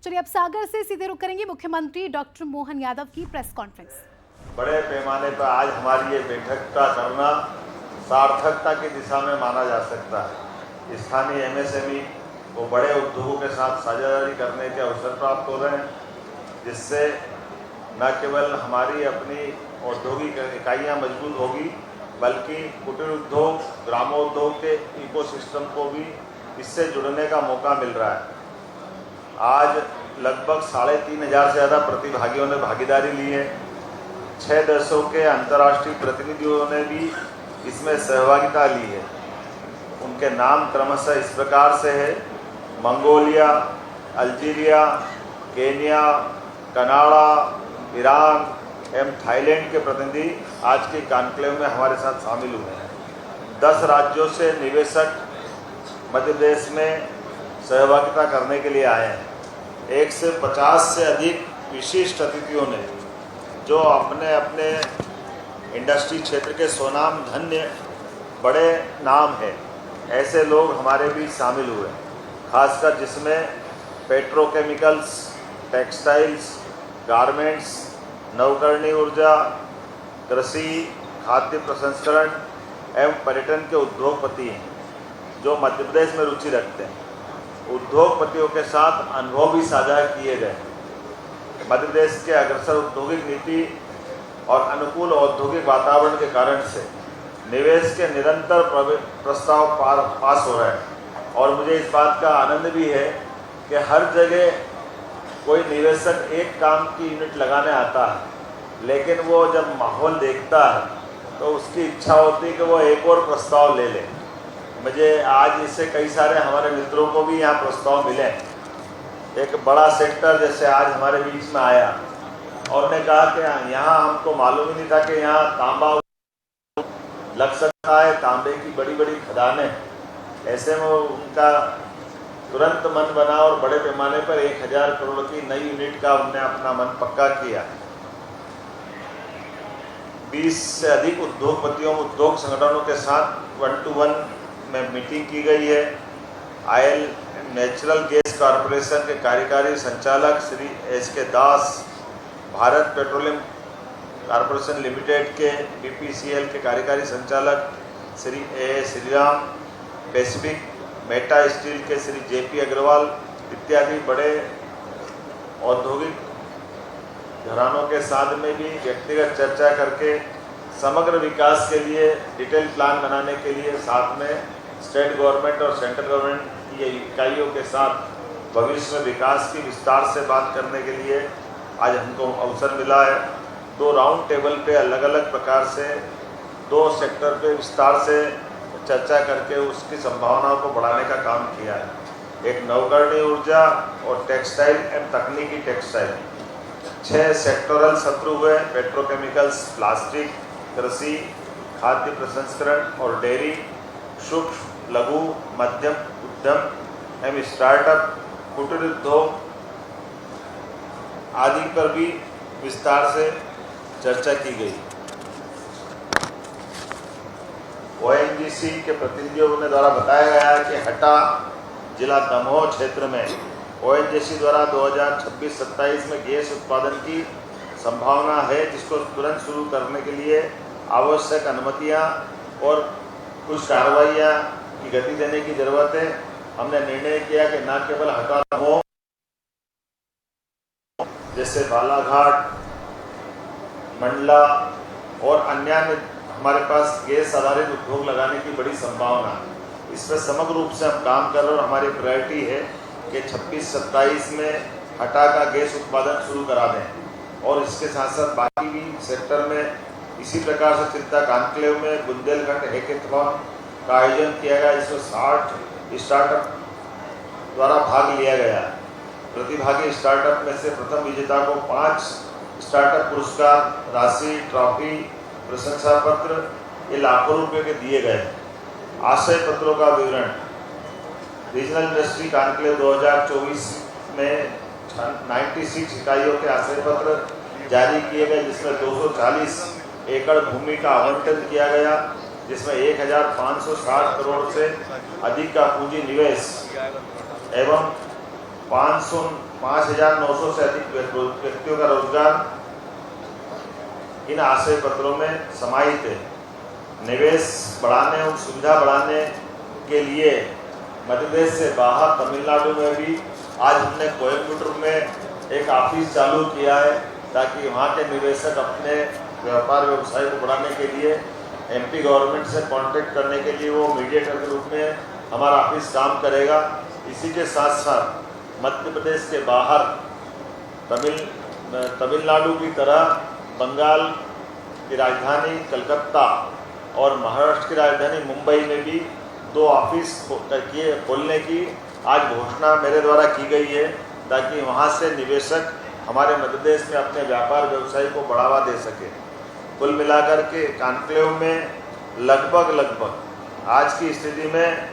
चलिए अब सागर से सीधे रुक करेंगे मुख्यमंत्री डॉक्टर मोहन यादव की प्रेस कॉन्फ्रेंस। बड़े पैमाने पर आज हमारी ये बैठक का करना सार्थकता की दिशा में माना जा सकता है। स्थानीय एमएसएमई को बड़े उद्योगों के साथ साझेदारी करने के अवसर प्राप्त हो रहे हैं, जिससे न केवल हमारी अपनी औद्योगिक इकाइयाँ मजबूत होगी, बल्कि कुटीर उद्योग, ग्रामोद्योग के इकोसिस्टम को भी इससे जुड़ने का मौका मिल रहा है। आज लगभग 3500 से ज़्यादा प्रतिभागियों ने भागीदारी ली है। 6 देशों के अंतर्राष्ट्रीय प्रतिनिधियों ने भी इसमें सहभागिता ली है। उनके नाम क्रमशः इस प्रकार से है: Mongolia, Algeria, Kenya, Canada, Iran एवं थाईलैंड के प्रतिनिधि आज के कॉन्क्लेव में हमारे साथ शामिल हुए हैं। 10 राज्यों से निवेशक मध्य प्रदेश में सहभागिता करने के लिए आए हैं। 150 से अधिक विशिष्ट अतिथियों ने, जो अपने अपने इंडस्ट्री क्षेत्र के स्वनाम धन्य बड़े नाम हैं, ऐसे लोग हमारे बीच शामिल हुए, खासकर जिसमें पेट्रोकेमिकल्स, टेक्सटाइल्स, गारमेंट्स, नवकरणीय ऊर्जा, कृषि, खाद्य प्रसंस्करण एवं पर्यटन के उद्योगपति हैं, जो मध्य प्रदेश में रुचि रखते हैं। उद्योगपतियों के साथ अनुभव भी साझा किए गए। मध्य प्रदेश के अग्रसर औद्योगिक नीति और अनुकूल औद्योगिक वातावरण के कारण से निवेश के निरंतर प्रस्ताव पास हो रहे हैं, और मुझे इस बात का आनंद भी है कि हर जगह कोई निवेशक एक काम की यूनिट लगाने आता है, लेकिन वो जब माहौल देखता है तो उसकी इच्छा होती है कि वो एक और प्रस्ताव ले ले। मुझे आज इससे कई सारे हमारे मित्रों को भी यहाँ प्रस्ताव मिले। एक बड़ा सेक्टर जैसे आज हमारे बीच में आया और ने कहा कि यहाँ हमको मालूम ही नहीं था कि यहाँ तांबा लग सकता है, तांबे की बड़ी बड़ी खदानें। ऐसे में उनका तुरंत मन बना और बड़े पैमाने पर 1000 करोड़ की नई यूनिट का उन्होंने अपना मन पक्का किया। 20 से अधिक उद्योगपतियों, उद्योग संगठनों के साथ 1-to-1 में मीटिंग की गई है। ऑयल नेचुरल गैस कॉरपोरेशन के कार्यकारी संचालक श्री SK दास, भारत पेट्रोलियम कॉरपोरेशन लिमिटेड के BPCL के कार्यकारी संचालक Shri A Shriram, Pacific Meta steel के श्री JP अग्रवाल इत्यादि बड़े औद्योगिक घरानों के साथ में भी व्यक्तिगत चर्चा करके समग्र विकास के लिए डिटेल प्लान बनाने के लिए साथ में स्टेट गवर्नमेंट और सेंट्रल गवर्नमेंट की इकाइयों के साथ भविष्य में विकास की विस्तार से बात करने के लिए आज हमको अवसर मिला है। 2 राउंड टेबल पे अलग अलग प्रकार से 2 सेक्टर पे विस्तार से चर्चा करके उसकी संभावनाओं को बढ़ाने का काम किया है। एक नवकरणीय ऊर्जा और टेक्सटाइल एवं तकनीकी टेक्सटाइल। 6 सेक्टोरल सत्र हुए: पेट्रोकेमिकल्स, प्लास्टिक, कृषि, खाद्य प्रसंस्करण और डेयरी, सूक्ष्म लघु मध्यम उद्यम एवं स्टार्टअप, कुटीर उद्योग आदि पर भी विस्तार से चर्चा की गई। ONGC के प्रतिनिधियों ने द्वारा बताया गया है कि हटा जिला दमोह क्षेत्र में ONGC द्वारा 2026-27 में गैस उत्पादन की संभावना है, जिसको तुरंत शुरू करने के लिए आवश्यक अनुमतियां और कुछ कार्रवाइयां की गति देने की जरूरत है। हमने निर्णय किया कि न केवल हटा दमोह, जैसे बालाघाट, मंडला और अन्य हमारे पास गैस आधारित उद्योग लगाने की बड़ी संभावना है। इस पर समग्र रूप से हम काम कर रहे हैं और हमारी प्रायोरिटी है कि 26-27 में हटा का गैस उत्पादन शुरू करा दें, और इसके साथ साथ बाकी भी सेक्टर में इसी प्रकार से चिंता कॉन्क्लेव में बुंदेलखंड हैकेथॉन का आयोजन किया गया, जिसमें 60 स्टार्टअप द्वारा भाग लिया गया। प्रतिभागी स्टार्टअप में से प्रथम विजेता को 5 स्टार्टअप पुरस्कार राशि, ट्रॉफी, प्रशंसा पत्र ये लाखों रुपए के दिए गए। आशय पत्रों का विवरण: रीजनल इंडस्ट्री कॉन्क्लेव 2024 में 96 इकाइयों के आशय पत्र जारी किए गए, जिसमें 240 एकड़ भूमि का आवंटन किया गया, जिसमें 1560 करोड़ से अधिक का पूंजी निवेश एवं 5,900 से अधिक व्यक्तियों का रोजगार इन आशय पत्रों में समाहित है। निवेश बढ़ाने और सुविधा बढ़ाने के लिए मध्य प्रदेश से बाहर तमिलनाडु में भी आज हमने कोयम्बटूर में एक ऑफिस चालू किया है, ताकि वहाँ के निवेशक अपने व्यापार व्यवसाय को बढ़ाने के लिए एमपी गवर्नमेंट से कांटेक्ट करने के लिए वो मीडिएटर के रूप में हमारा ऑफिस काम करेगा। इसी के साथ साथ मध्य प्रदेश के बाहर तमिलनाडु की तरह बंगाल की राजधानी कलकत्ता और महाराष्ट्र की राजधानी मुंबई में भी 2 ऑफिस खोलने की आज घोषणा मेरे द्वारा की गई है, ताकि वहां से निवेशक हमारे मध्य प्रदेश में अपने व्यापार व्यवसाय को बढ़ावा दे सके। कुल मिलाकर के कॉन्क्लेव में लगभग आज की स्थिति में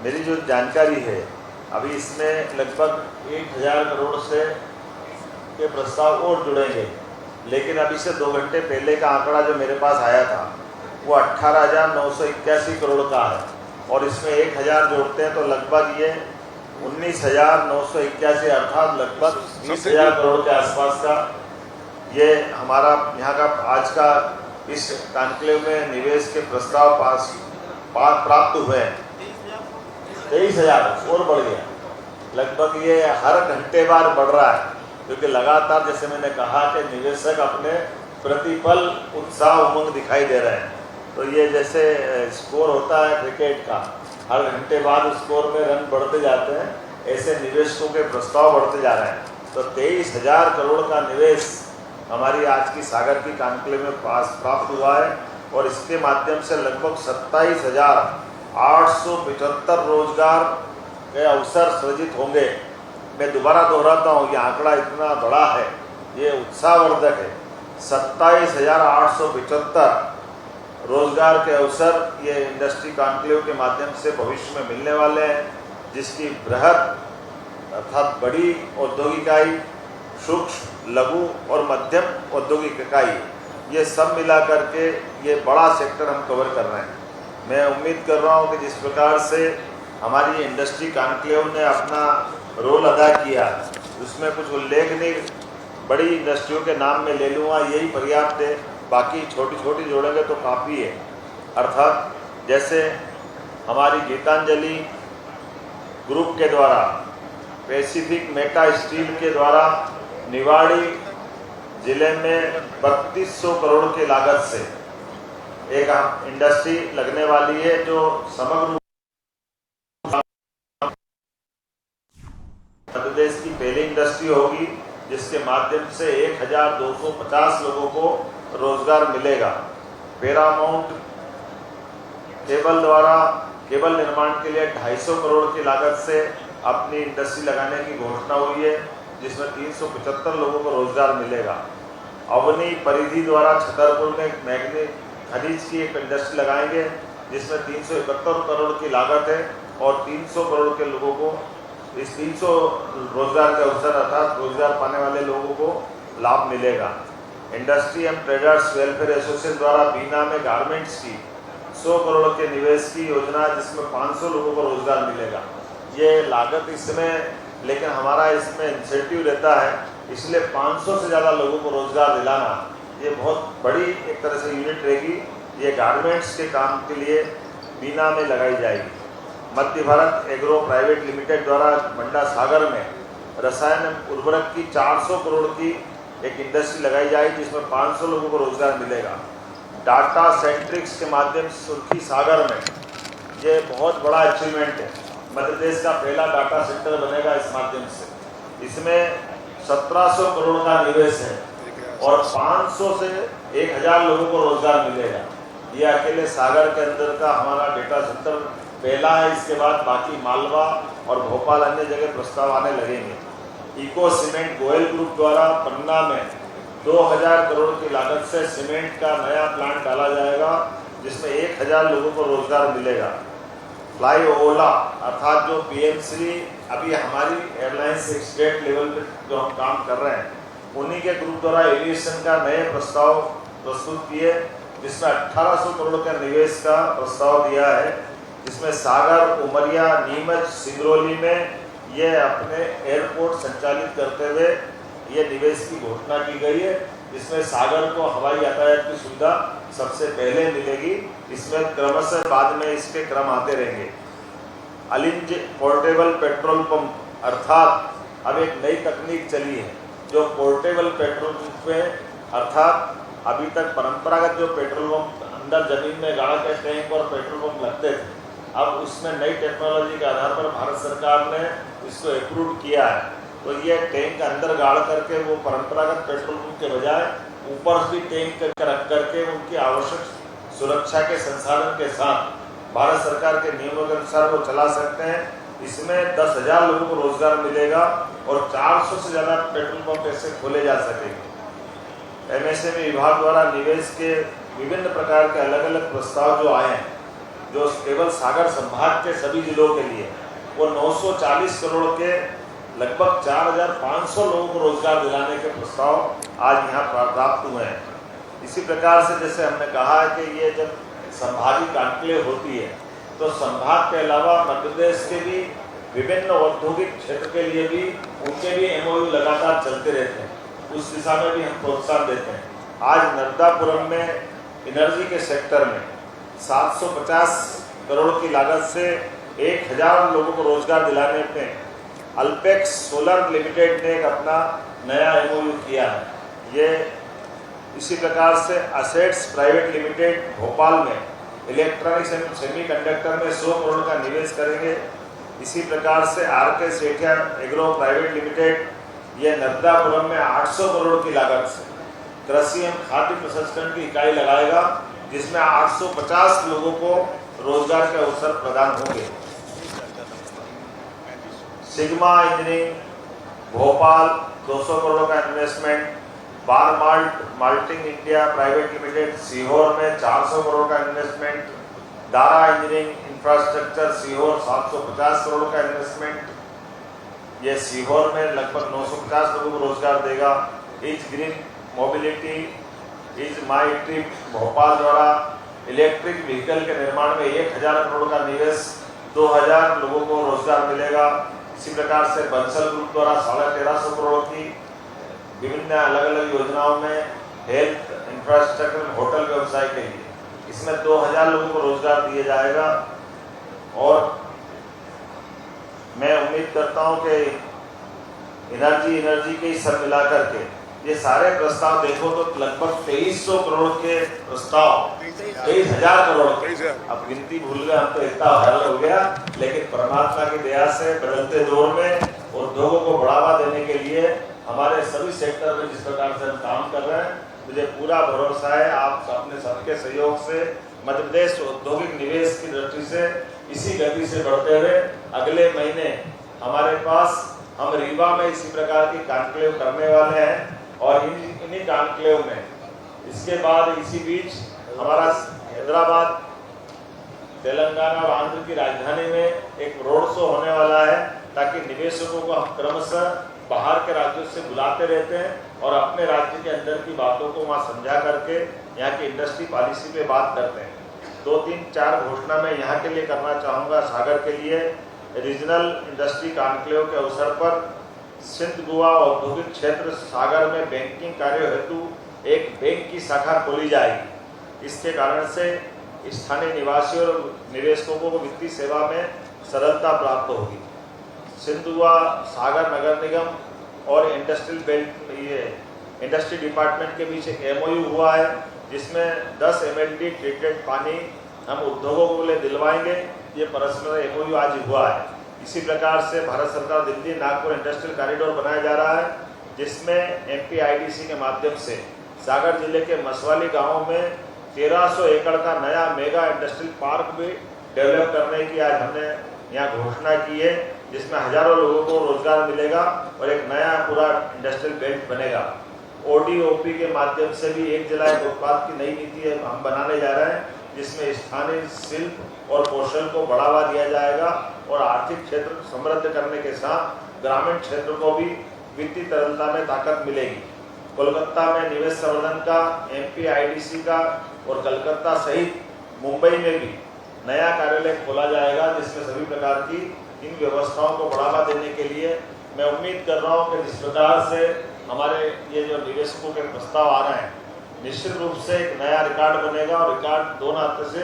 मेरी जो जानकारी है, अभी इसमें लगभग 1,000 करोड़ से के प्रस्ताव और जुड़ेंगे, लेकिन अभी से 2 घंटे पहले का आंकड़ा जो मेरे पास आया था वो 18,981 करोड़ का है, और इसमें 1,000 जोड़ते हैं तो लगभग ये 19,981 अर्थात लगभग 20,000 करोड़ के आसपास का ये हमारा यहाँ का आज का इस कॉन्क्लेव में निवेश के प्रस्ताव प्राप्त हुए हैं। 23,000 और बढ़ गया, लगभग ये हर घंटे बार बढ़ रहा है, क्योंकि लगातार जैसे मैंने कहा कि निवेशक अपने प्रतिपल उत्साह उमंग दिखाई दे रहे हैं। तो ये जैसे स्कोर होता है क्रिकेट का, हर घंटे बाद स्कोर में रन बढ़ते जाते हैं, ऐसे निवेशकों के प्रस्ताव बढ़ते जा रहे हैं। तो 23,000 करोड़ का निवेश हमारी आज की सागर की कॉन्क्लेव में प्राप्त हुआ है, और इसके माध्यम से लगभग 27,875 रोजगार के अवसर सृजित होंगे। मैं दोबारा दोहराता हूँ, ये आंकड़ा इतना बड़ा है, ये उत्साहवर्धक है। 27,875 रोजगार के अवसर ये इंडस्ट्री कॉन्क्लेव के माध्यम से भविष्य में मिलने वाले हैं, जिसकी बृहद अर्थात बड़ी औद्योगिक इकाई, सूक्ष्म लघु और मध्यम औद्योगिक इकाई, ये सब मिला करके ये बड़ा सेक्टर हम कवर कर रहे हैं। मैं उम्मीद कर रहा हूँ कि जिस प्रकार से हमारी इंडस्ट्री कॉन्क्लेव ने अपना रोल अदा किया, उसमें कुछ उल्लेखनीय बड़ी इंडस्ट्रियों के नाम में ले लूँगा, यही पर्याप्त है, बाकी छोटी छोटी जोड़ेंगे तो काफ़ी है। अर्थात जैसे हमारी गीतांजलि ग्रुप के द्वारा, पैसिफिक मेटा स्टील के द्वारा निवाड़ी जिले में 3200 करोड़ की लागत से एक इंडस्ट्री लगने वाली है, जो समग्र मध्य प्रदेश की पहली इंडस्ट्री होगी, जिसके माध्यम से 1,250 लोगों को रोजगार मिलेगा। पैरामाउंट केबल द्वारा केबल निर्माण के लिए 250 करोड़ की लागत से अपनी इंडस्ट्री लगाने की घोषणा हुई है, जिसमें 375 लोगों को रोजगार मिलेगा। अवनी परिधि द्वारा छतरपुर में मैग्नीज खनिज की एक इंडस्ट्री लगाएंगे, जिसमें 371 करोड़ की लागत है, और 300 करोड़ के लोगों को इस 300 रोजगार के अवसर अर्थात रोजगार पाने वाले लोगों को लाभ मिलेगा। Industry and traders welfare association द्वारा बीना में गारमेंट्स की 100 करोड़ के निवेश की योजना, जिसमें 500 लोगों को रोजगार मिलेगा। ये लागत इसमें, लेकिन हमारा इसमें इंसेंटिव रहता है, इसलिए 500 से ज़्यादा लोगों को रोजगार दिलाना ये बहुत बड़ी एक तरह से यूनिट रहेगी। ये गारमेंट्स के काम के लिए बीना में लगाई जाएगी। मध्य भारत एग्रो प्राइवेट लिमिटेड द्वारा मंडा सागर में रसायन उर्वरक की 400 करोड़ की एक इंडस्ट्री लगाई जाएगी, जिसमें 500 लोगों को रोजगार मिलेगा। डाटा सेंट्रिक्स के माध्यम से सुर्खी सागर में ये बहुत बड़ा अचीवमेंट है, मध्य प्रदेश का पहला डाटा सेंटर बनेगा इस माध्यम से। इसमें 1700 करोड़ का निवेश है, और 500 से 1000 लोगों को रोजगार मिलेगा। ये अकेले सागर के अंदर का हमारा डेटा सेंटर पहला है, इसके बाद बाकी मालवा और भोपाल अन्य जगह प्रस्ताव आने लगेंगे। इको सीमेंट गोयल ग्रुप द्वारा पन्ना में 2000 करोड़ की लागत से सीमेंट का नया प्लांट डाला जाएगा, जिसमें 1000 लोगों को रोजगार मिलेगा। फ्लाई ओला अर्थात जो पीएमसी अभी हमारी एयरलाइंस स्टेट लेवल पे जो हम काम कर रहे हैं, उन्हीं के ग्रुप द्वारा एविएशन का नए प्रस्ताव प्रस्तुत किए, जिसमें 1800 करोड़ का निवेश का प्रस्ताव दिया है। जिसमें सागर, उमरिया, नीमच, सिंगरौली में ये अपने एयरपोर्ट संचालित करते हुए ये निवेश की घोषणा की गई है। इसमें सागर को हवाई यातायात की सुविधा सबसे पहले मिलेगी। इसमें क्रमशः बाद में इसके क्रम आते रहेंगे। अलिंज पोर्टेबल पेट्रोल पंप, अर्थात अब एक नई तकनीक चली है जो पोर्टेबल पेट्रोल पंप में, अर्थात अभी तक परंपरागत जो पेट्रोल पंप अंदर जमीन में गाड़ के टैंक और पेट्रोल पंप लगते थे, अब उसमें नई टेक्नोलॉजी के आधार पर भारत सरकार ने इसको अप्रूव किया है। तो ये टैंक अंदर गाड़ करके वो परंपरागत पेट्रोल पंप के बजाय ऊपर भी टैंक रख करके उनकी आवश्यक सुरक्षा के संसाधन के साथ भारत सरकार के नियमों के अनुसार वो चला सकते हैं। इसमें 10,000 लोगों को रोजगार मिलेगा और 400 से ज़्यादा पेट्रोल पंप ऐसे खोले जा सकेंगे। एमएसएमई विभाग द्वारा निवेश के विभिन्न प्रकार के अलग अलग प्रस्ताव जो आए हैं, जो केवल सागर संभाग के सभी जिलों के लिए, वो 940 करोड़ के लगभग 4,500 लोगों को रोजगार दिलाने के प्रस्ताव आज यहाँ प्राप्त हुए हैं। इसी प्रकार से जैसे हमने कहा है कि ये जब संभागीय कॉन्क्लेव होती है तो संभाग के अलावा मध्य प्रदेश के भी विभिन्न औद्योगिक क्षेत्र के लिए भी उनके भी एमओयू लगातार चलते रहते हैं। उस दिशा में भी हम प्रोत्साहन देते हैं। आज नर्मदापुरम में एनर्जी के सेक्टर में 750 करोड़ की लागत से 1,000 लोगों को रोजगार दिलाने में अल्पेक्स सोलर लिमिटेड ने एक अपना नया एमओयू किया है। ये इसी प्रकार से असेट्स प्राइवेट लिमिटेड भोपाल में इलेक्ट्रॉनिक्स एंड सेमीकंडक्टर में 100 करोड़ का निवेश करेंगे। इसी प्रकार से R K. Sethia agro private limited ये नर्मदापुरम में 800 करोड़ की लागत से कृषि एवं खाद्य प्रसंस्करण की इकाई लगाएगा, जिसमें 850 लोगों को रोजगार के अवसर प्रदान होंगे। सिग्मा इंजीनियरिंग भोपाल 200 करोड़ का investment, bar malting India private limited Sehore में 400 करोड़ का investment, Dara engineering infrastructure Sehore 750 crore का इन्वेस्टमेंट, ये सीहोर में लगभग 950 लोगों को रोजगार देगा। Is green mobility, is my trip Bhopal द्वारा इलेक्ट्रिक व्हीकल के निर्माण में 1,000 करोड़ का निवेश, 2,000 लोगों को रोजगार मिलेगा। इसी प्रकार से बंसल ग्रुप द्वारा 1,350 करोड़ की विभिन्न अलग अलग योजनाओं में हेल्थ इंफ्रास्ट्रक्चर होटल व्यवसाय के लिए, इसमें 2,000 लोगों को रोजगार दिया जाएगा। और मैं उम्मीद करता हूं कि एनर्जी के सब मिलाकर के ये सारे प्रस्ताव देखो तो लगभग 2,300 करोड़ के प्रस्ताव, 23,000 करोड़ के। अब गिनती भूल गए हम, तो इतना हल हो गया, लेकिन परमात्मा की दया से बदलते दौर में उद्योगों को बढ़ावा देने के लिए हमारे सभी सेक्टर में जिस प्रकार से हम काम कर रहे हैं, मुझे पूरा भरोसा है आप अपने सबके सहयोग से मध्य प्रदेश औद्योगिक निवेश की दृष्टि से इसी गति से बढ़ते हुए अगले महीने हमारे पास हम रीवा में इसी प्रकार की कॉन्क्लेव करने वाले हैं। और इन्हीं कॉन्क्लेव में इसके बाद इसी बीच हमारा हैदराबाद, तेलंगाना और आंध्र की राजधानी में एक रोड शो होने वाला है, ताकि निवेशकों को हम क्रमशः बाहर के राज्यों से बुलाते रहते हैं और अपने राज्य के अंदर की बातों को वहाँ समझा करके यहाँ की इंडस्ट्री पॉलिसी पे बात करते हैं। 2-3-4 घोषणा मैं यहाँ के लिए करना चाहूँगा। सागर के लिए रीजनल इंडस्ट्री कॉन्क्लेव के अवसर पर सिंध गोवा औद्योगिक क्षेत्र सागर में बैंकिंग कार्य हेतु एक बैंक की शाखा खोली जाएगी। इसके कारण से स्थानीय निवासियों और निवेशकों को वित्तीय सेवा में सरलता प्राप्त होगी। सिंध गोवा सागर नगर निगम और इंडस्ट्रियल बेल्ट, ये इंडस्ट्री डिपार्टमेंट के बीच एक एमओयू हुआ है, जिसमें 10 MLD ट्रीटेड पानी हम उद्योगों को लिए दिलवाएंगे। ये परस्पर एमओयू आज हुआ है। इसी प्रकार से भारत सरकार दिल्ली नागपुर इंडस्ट्रियल कॉरिडोर बनाया जा रहा है, जिसमें MPIDC के माध्यम से सागर जिले के मसवाली गांवों में 1300 एकड़ का नया मेगा इंडस्ट्रियल पार्क भी डेवलप करने की आज हमने यहाँ घोषणा की है, जिसमें हजारों लोगों को रोजगार मिलेगा और एक नया पूरा इंडस्ट्रियल बेल्ट बनेगा। ODOP के माध्यम से भी एक जिला एक उत्पाद की नई नीति हम बनाने जा रहे हैं, जिसमें स्थानीय शिल्प और कौशल को बढ़ावा दिया जाएगा और आर्थिक क्षेत्र को समृद्ध करने के साथ ग्रामीण क्षेत्र को भी वित्तीय तरलता में ताकत मिलेगी। कोलकाता में निवेश संवर्धन का, MPIDC का और कलकत्ता सहित मुंबई में भी नया कार्यालय खोला जाएगा, जिसमें सभी प्रकार की इन व्यवस्थाओं को बढ़ावा देने के लिए मैं उम्मीद कर रहा हूँ कि जिस प्रकार से हमारे ये जो निवेशकों के प्रस्ताव आ रहे हैं, निश्चित रूप से एक नया रिकॉर्ड बनेगा। और रिकॉर्ड दो नाते से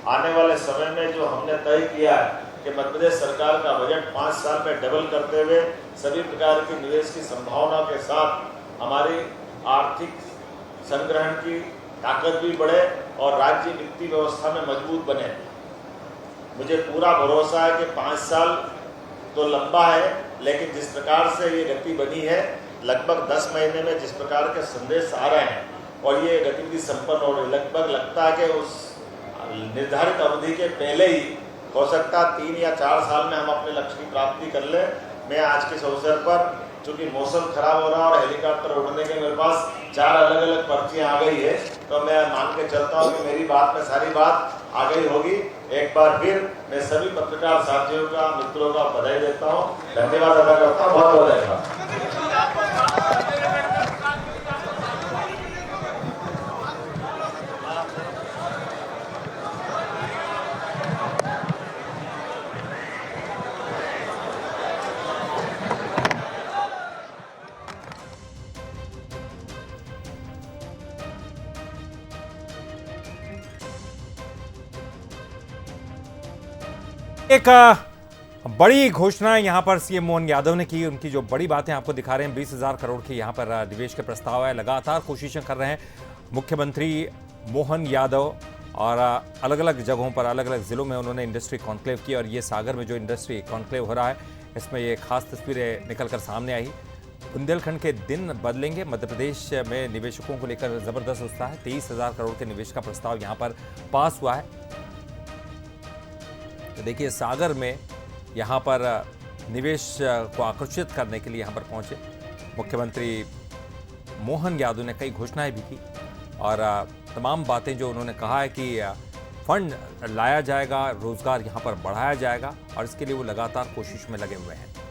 आने वाले समय में जो हमने तय किया है कि मध्य प्रदेश सरकार का बजट 5 साल में डबल करते हुए सभी प्रकार की निवेश की संभावना के साथ हमारी आर्थिक संग्रहण की ताकत भी बढ़े और राज्य वित्तीय व्यवस्था में मजबूत बने। मुझे पूरा भरोसा है कि 5 साल तो लंबा है, लेकिन जिस प्रकार से ये गति बनी है, लगभग 10 महीने में जिस प्रकार के संदेश आ रहे हैं और ये गतिविधि संपन्न हो रही, लगभग लगता है कि उस निर्धारित अवधि के पहले ही हो सकता 3 या 4 साल में हम अपने लक्ष्य की प्राप्ति कर लें। मैं आज के इस अवसर पर, चूंकि मौसम खराब हो रहा है और हेलीकॉप्टर उड़ने के मेरे पास 4 अलग अलग पर्चियाँ आ गई है, तो मैं मान के चलता हूँ कि मेरी बात में सारी बात आ गई होगी। एक बार फिर मैं सभी पत्रकार साथियों का, मित्रों का बधाई देता हूँ, धन्यवाद अदा करता हूँ। बहुत बहुत धन्यवाद। एक बड़ी घोषणा यहाँ पर सीएम मोहन यादव ने की। उनकी जो बड़ी बातें आपको दिखा रहे हैं, 20,000 करोड़ के यहाँ पर निवेश के प्रस्ताव है। लगातार कोशिशें कर रहे हैं मुख्यमंत्री मोहन यादव और अलग अलग जगहों पर, अलग अलग जिलों में उन्होंने इंडस्ट्री कॉन्क्लेव की। और ये सागर में जो इंडस्ट्री कॉन्क्लेव हो रहा है, इसमें ये खास तस्वीरें निकलकर सामने आई। बुंदेलखंड के दिन बदलेंगे, मध्य प्रदेश में निवेशकों को लेकर जबरदस्त उत्साह है। 23,000 करोड़ के निवेश का प्रस्ताव यहाँ पर पास हुआ है। तो देखिए, सागर में यहाँ पर निवेश को आकर्षित करने के लिए यहाँ पर पहुँचे मुख्यमंत्री मोहन यादव ने कई घोषणाएं भी की और तमाम बातें जो उन्होंने कहा है कि फंड लाया जाएगा, रोजगार यहाँ पर बढ़ाया जाएगा और इसके लिए वो लगातार कोशिश में लगे हुए हैं।